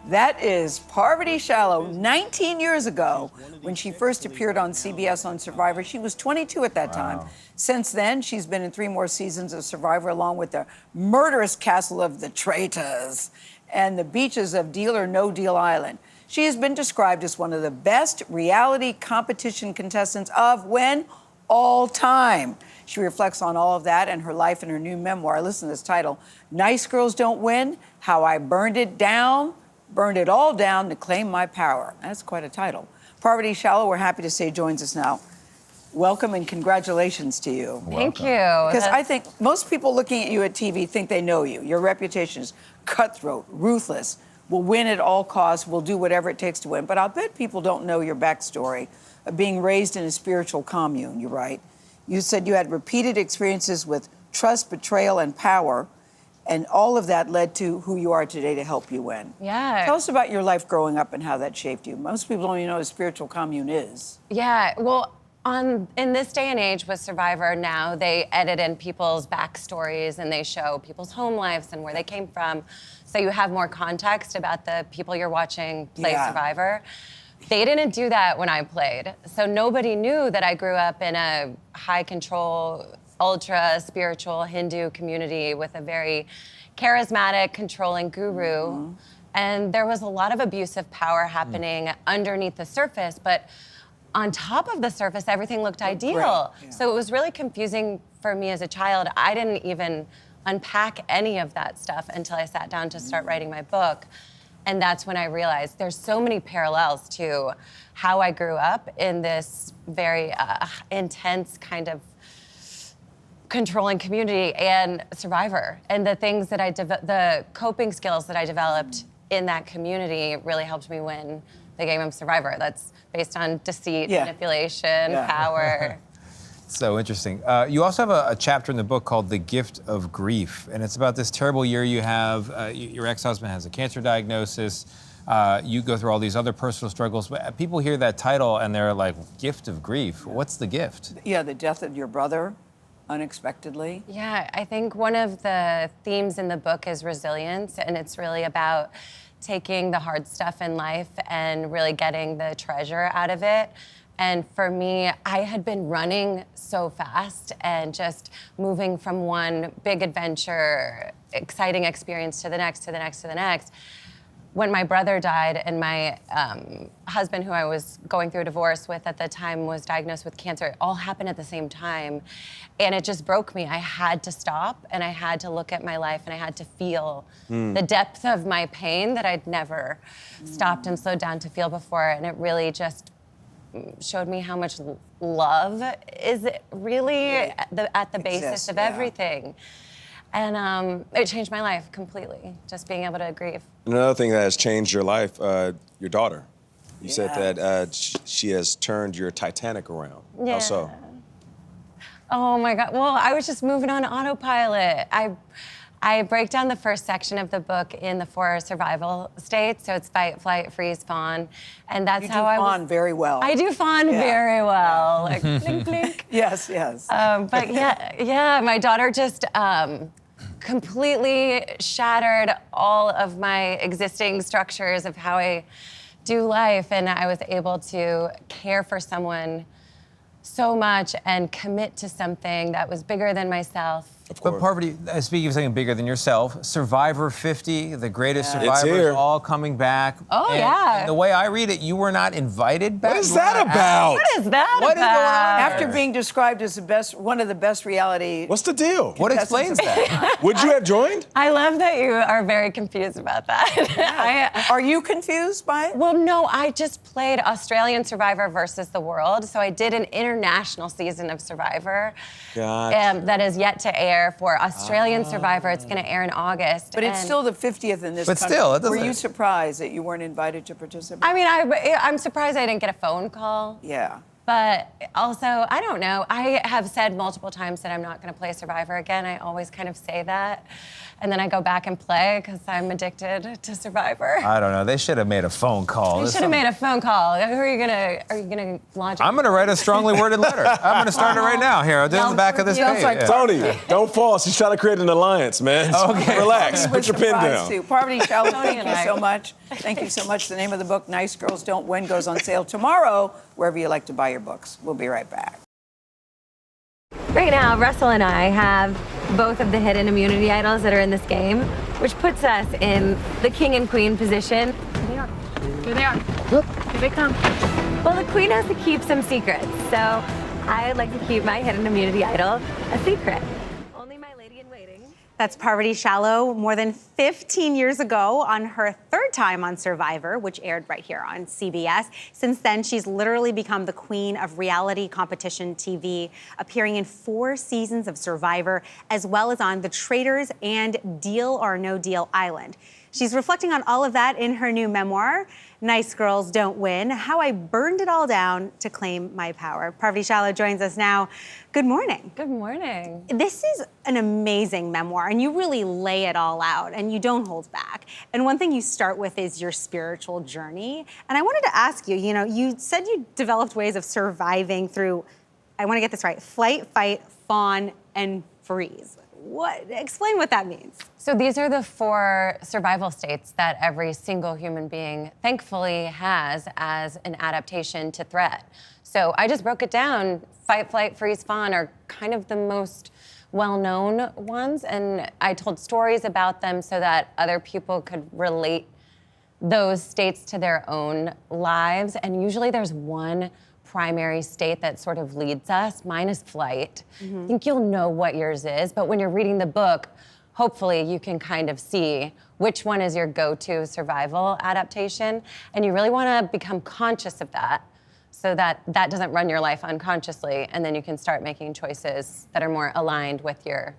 That is Parvati Shallow, 19 years ago, when she first appeared on CBS on Survivor. She was 22 at that time. Since then, she's been in 3 more seasons of Survivor, along with the murderous castle of the traitors and the beaches of Deal or No Deal Island. She has been described as one of the best reality competition contestants of when? All time. She reflects on all of that and her life in her new memoir. Listen to this title, Nice Girls Don't Win, How I Burned It All Down to Claim My Power. That's quite a title. Parvati Shallow, we're happy to say, joins us now. Welcome and congratulations to you. Thank you. Because I think most people looking at you at TV think they know you. Your reputation is cutthroat, ruthless, will win at all costs, will do whatever it takes to win. But I'll bet people don't know your backstory of being raised in a spiritual commune, you write. You said you had repeated experiences with trust, betrayal, and power, and all of that led to who you are today to help you win. Yeah. Tell us about your life growing up and how that shaped you. Most people don't even know what a spiritual commune is. Yeah, well, in this day and age with Survivor now, they edit in people's backstories and they show people's home lives and where they came from, so you have more context about the people you're watching play Survivor. They didn't do that when I played, so nobody knew that I grew up in a high control, ultra spiritual Hindu community with a very charismatic, controlling guru. And there was a lot of abusive power happening underneath the surface, but on top of the surface, everything looked ideal. So it was really confusing for me as a child. I didn't even unpack any of that stuff until I sat down to start writing my book. And that's when I realized there's so many parallels to how I grew up in this very intense kind of controlling community and Survivor. And the things that the coping skills that I developed in that community really helped me win the game of Survivor. That's based on deceit, manipulation, power. So interesting. You also have a chapter in the book called The Gift of Grief, and it's about this terrible year you have. Your ex-husband has a cancer diagnosis. You go through all these other personal struggles. But people hear that title and they're like, gift of grief. What's the gift? Yeah, the death of your brother, unexpectedly. Yeah, I think one of the themes in the book is resilience, and it's really about taking the hard stuff in life and really getting the treasure out of it. And for me, I had been running so fast and just moving from one big adventure, exciting experience to the next, to the next, to the next. When my brother died and my husband, who I was going through a divorce with at the time, was diagnosed with cancer, it all happened at the same time. And it just broke me. I had to stop and I had to look at my life and I had to feel the depth of my pain that I'd never stopped and slowed down to feel before. And it really just showed me how much love is really at the basis of everything. And it changed my life completely, just being able to grieve. Another thing that has changed your life, your daughter. You said that she has turned your Titanic around. How so? Oh my God, well, I was just moving on autopilot. I break down the first section of the book in the 4 survival states, so it's fight, flight, freeze, fawn, and that's how I fawn very well. I do fawn very well, like blink, blink. Yes, yes. But yeah, my daughter just completely shattered all of my existing structures of how I do life, and I was able to care for someone so much and commit to something that was bigger than myself. But Parvati, speaking of something bigger than yourself, Survivor 50, the greatest survivors all coming back. Oh, and the way I read it, you were not invited back. What is that about? What is that What is going on? After being described as one of the best reality... What's the deal? What explains that? Would you have joined? I love that you are very confused about that. Are you confused by it? Well, no, I just played Australian Survivor versus the World, so I did an international season of Survivor that is yet to air for Australian Survivor. It's going to air in August. But it's still the 50th in this But country. still, it doesn't... Were you surprised that you weren't invited to participate? I mean, I'm surprised I didn't get a phone call. Yeah. But also, I don't know. I have said multiple times that I'm not going to play Survivor again. I always kind of say that. And then I go back and play because I'm addicted to Survivor. I don't know. They should have made a phone call. You should have made a phone call. Who are you gonna launch? I'm gonna write a strongly worded letter. I'm gonna start it right now. Here, I'll do it on the back of this page. like Yeah. Tony, don't fall. She's trying to create an alliance, man. Okay. Relax. Put your pen Surprised down. too. Parvati Shallow, Tony thank and you I. so much. Thank you so much. The name of the book, Nice Girls Don't Win, goes on sale tomorrow, wherever you like to buy your books. We'll be right back. Right now, Russell and I have both of the hidden immunity idols that are in this game, which puts us in the king and queen position. Here they are. Here they are. Here they come. Well, the queen has to keep some secrets, so I'd like to keep my hidden immunity idol a secret. Only my lady in waiting. That's Parvati Shallow more than 15 years ago on her third time on Survivor, which aired right here on CBS. Since then, she's literally become the queen of reality competition TV, appearing in 4 seasons of Survivor, as well as on The Traitors and Deal or No Deal Island. She's reflecting on all of that in her new memoir, Nice Girls Don't Win, How I Burned It All Down to Claim My Power. Parvati Shallow joins us now. Good morning. Good morning. This is an amazing memoir, and you really lay it all out, and you don't hold back. And one thing you start with is your spiritual journey. And I wanted to ask you, you said you developed ways of surviving through, I want to get this right, flight, fight, fawn, and freeze. Explain what that means. So these are the 4 survival states that every single human being thankfully has as an adaptation to threat. So I just broke it down. Fight, flight, freeze, fawn are kind of the most well-known ones, and I told stories about them so that other people could relate those states to their own lives. And usually there's one primary state that sort of leads us. Mine is flight. I think you'll know what yours is, but when you're reading the book, hopefully you can kind of see which one is your go-to survival adaptation. And you really want to become conscious of that so that that doesn't run your life unconsciously, and then you can start making choices that are more aligned with your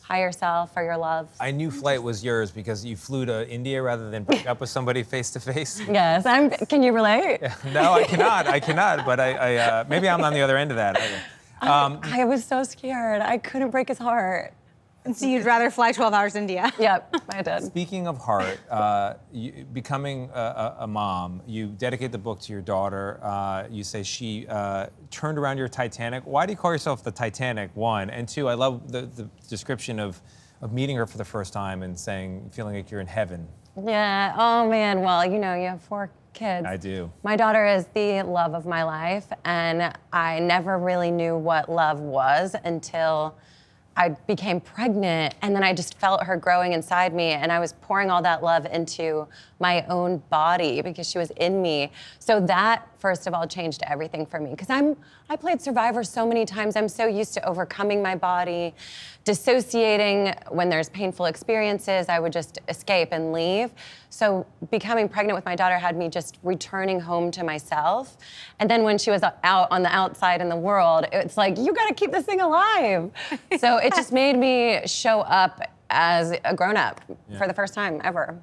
higher self or your love. I knew flight was yours because you flew to India rather than break up with somebody face to face. Yes, can you relate? No, I cannot. But I maybe I'm on the other end of that. I was so scared. I couldn't break his heart. And so you'd rather fly 12 hours to India? Yep, I did. Speaking of heart, becoming a mom, you dedicate the book to your daughter. You say she turned around your Titanic. Why do you call yourself the Titanic, 1? And 2, I love the description of meeting her for the first time and feeling like you're in heaven. Yeah, oh man, well, you have 4 kids. I do. My daughter is the love of my life, and I never really knew what love was until I became pregnant, and then I just felt her growing inside me, and I was pouring all that love into my own body because she was in me. So that, first of all, changed everything for me, because I played Survivor so many times. I'm so used to overcoming my body, dissociating when there's painful experiences. I would just escape and leave. So becoming pregnant with my daughter had me just returning home to myself. And then when she was out on the outside in the world, it's like, you gotta keep this thing alive. So it just made me show up as a grown-up for the first time ever.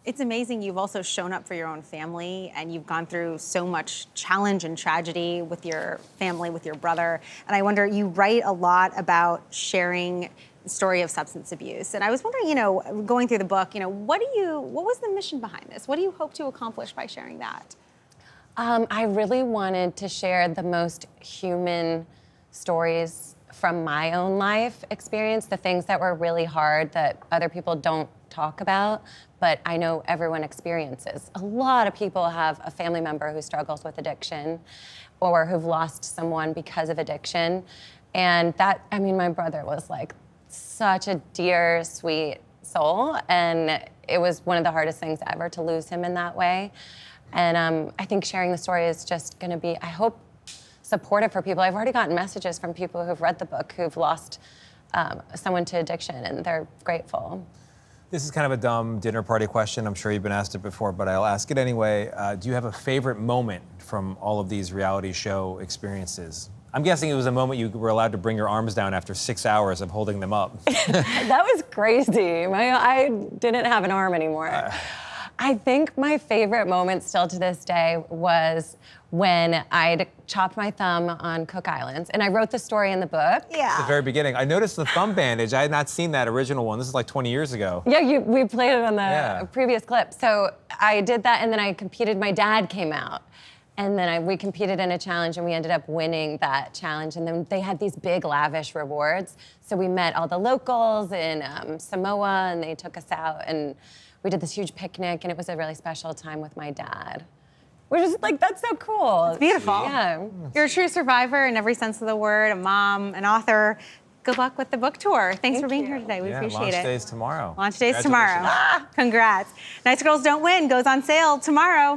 It's amazing you've also shown up for your own family, and you've gone through so much challenge and tragedy with your family, with your brother. And I wonder, you write a lot about sharing the story of substance abuse. And I was wondering, going through the book, what was the mission behind this? What do you hope to accomplish by sharing that? I really wanted to share the most human stories from my own life experience, the things that were really hard that other people don't talk about, but I know everyone experiences. A lot of people have a family member who struggles with addiction or who've lost someone because of addiction. And my brother was like such a dear, sweet soul, and it was one of the hardest things ever to lose him in that way. And I think sharing the story is just gonna be, I hope, supportive for people. I've already gotten messages from people who've read the book who've lost someone to addiction, and they're grateful. This is kind of a dumb dinner party question. I'm sure you've been asked it before, but I'll ask it anyway. Do you have a favorite moment from all of these reality show experiences? I'm guessing it was a moment you were allowed to bring your arms down after 6 hours of holding them up. That was crazy. I didn't have an arm anymore. I think my favorite moment still to this day was when I'd chopped my thumb on Cook Islands, and I wrote the story in the book. At the very beginning. I noticed the thumb bandage. I had not seen that original one. This is like 20 years ago. Yeah, we played it on the previous clip. So I did that, and then I competed. My dad came out, and then we competed in a challenge, and we ended up winning that challenge. And then they had these big, lavish rewards. So we met all the locals in Samoa, and they took us out, and we did this huge picnic, and it was a really special time with my dad. We're just like, that's so cool. It's beautiful. Yeah. You're a true survivor in every sense of the word, a mom, an author. Good luck with the book tour. Thanks for being here today. We appreciate launch it. days tomorrow. Launch days tomorrow. Congrats. Nice Girls Don't Win goes on sale tomorrow.